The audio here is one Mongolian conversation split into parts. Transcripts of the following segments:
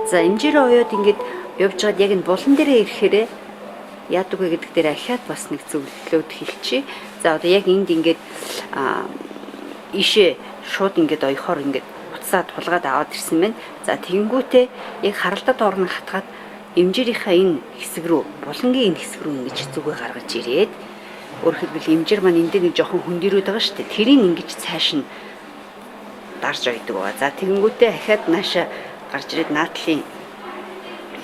За эмжирээ уяад ингээд явж байгаад яг энэ булан дээрээ ирэхээр яадаг вэ гэдэг дээр ахиад бас нэг зөвлөлөөд хэлчихье. За одоо яг энд ингээд ишээ шууд ингээд оёхоор ингээд буцаад тулгаад аваад ирсэн байна. За тэгэнгүүтээ яг харалтад орно хатгаад эмжирийнхаа энэ хэсэг рүү, булангийн энэ хэсэг рүү ингэж зүгээ гаргаж ирээд өөрөөр хэлбэл эмжир маань энд нэг жоохон хөндөрөөд байгаа шүү дээ. Тэрийг ингэж цааш нь дарж ойдог байгаа. За тэгэнгүүтээ ахиад нааша гарч ирээд наадлын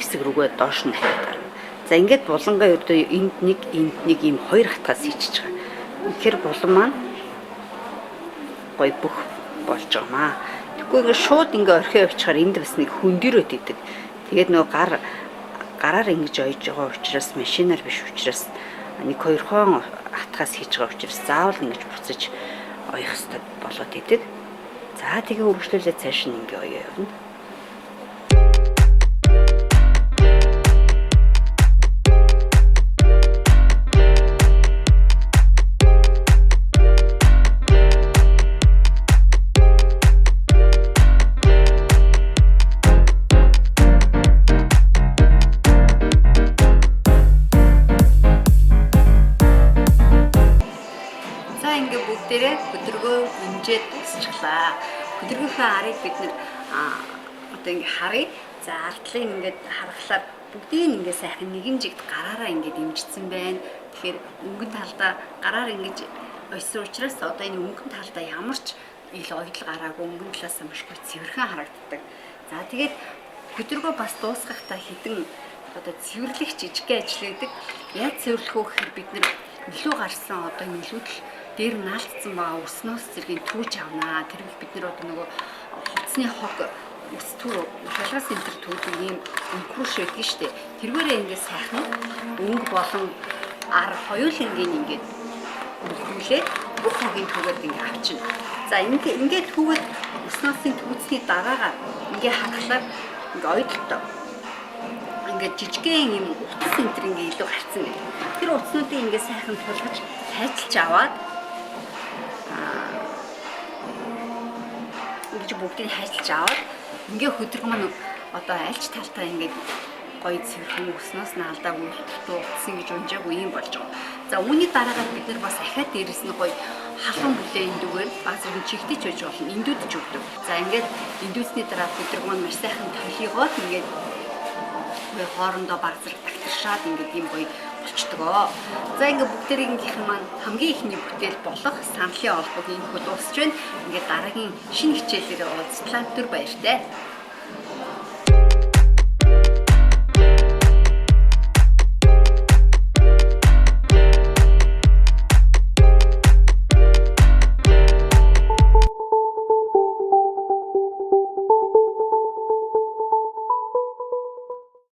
хэсэг рүүгээ доош нь дахиад гарна. За ингээд булангаа одоо энд нэг ийм хоёр хатгаас хийчихэж байгаа. Тэгэхээр булан маань гой бүх болж байгаамаа. Тэгэхгүй ингээд шууд ингээд орхио явчихаар энд бас нэг хөндөрөөд идэг. Тэгээд нөгөө гараар ингэж ойж байгаа учраас машинаар биш учраас нэг хоёр хон хатгаас хийж байгаа учраас заавал ингэж буцаж оёх хэрэгтэй болоод идэг. За тэгээ үргэлжлүүлээд цааш нь ингээ оёо явна. Бүгдээрээ хөдөлгөөн хэмжээд дуусчихлаа. Хөдөлгөөнхөө харыг бид нэр одоо ингээ харъя. За артлын ингээд харахаар бүгдийг ингээ сайхан нэгэн жигт гараараа ингээд дэмжсэн байна. Тэгэхээр өнгөн талдаа гараар ингэж ойсон учраас одоо энэ өнгөн талдаа ямар ч ил ойдол гараагүй өнгөн талаас нь маш гоё цэвэрхэн харагддаг. За тэгээд хөдөлгөөн бас дуусгахдаа хідэн одоо цэвэрлэх жижигхэн ажил гэдэг. Яг цэвэрлэх үү гэхээр бид нэр илүү гарсан одоо нөлөөдөл дээр наалтсан байгаа өснөөс зэргийн түүж авнаа. Тэр бид нар одоо нөгөө хоцсны хог өс түү шалгаас энэ төр түүдэг ийм өнгөрөөш байдаг шүү дээ. Тэргээрээ ингээд сайхан өнгө болон ар хоёулангийн ингээд үлдүүлээд бүх хогийн түүгээд ингээд авчина. За ингээд түүгээд өснөөсийн түүцний дараагаар ингээд хахлаар ингээд ойдлоо. Ингээд жижигхэн юм утас энэ төр ингээд илүү гарцсан байна. Тэр утаснуудыг ингээд сайхан тулгаж хайчилж аваад ингэж бүгдийг хайчилж аваад ингээ хөдөлгөөн маань одоо альч талтаа ингээ гоё цэвэрхэн өснөөс нь алдаагүй утсан гэж унжаагүй юм болж байгаа. За үүний дараагаар бид нар бас ахаад дээрэс нь гоё халуун бүлээ эндүүгээр баг зөвхөн чихдэж байж болно. Эндүүдж өгдөг. За ингээд эндүүдсний дараа хөдөлгөөн маань маш сайхан толигоод ингээд хоорондоо баг зэрэг тагтаршаад ингээд юм гоё болчдгоо. За ингээд бүгдээрийнх нь маань хамгийн ихний бүтээл болох саналын олбог энэ хөл дуусч байна. Ингээд дараагийн шинэ хичээлээр уулзлаа. Түр баяртай.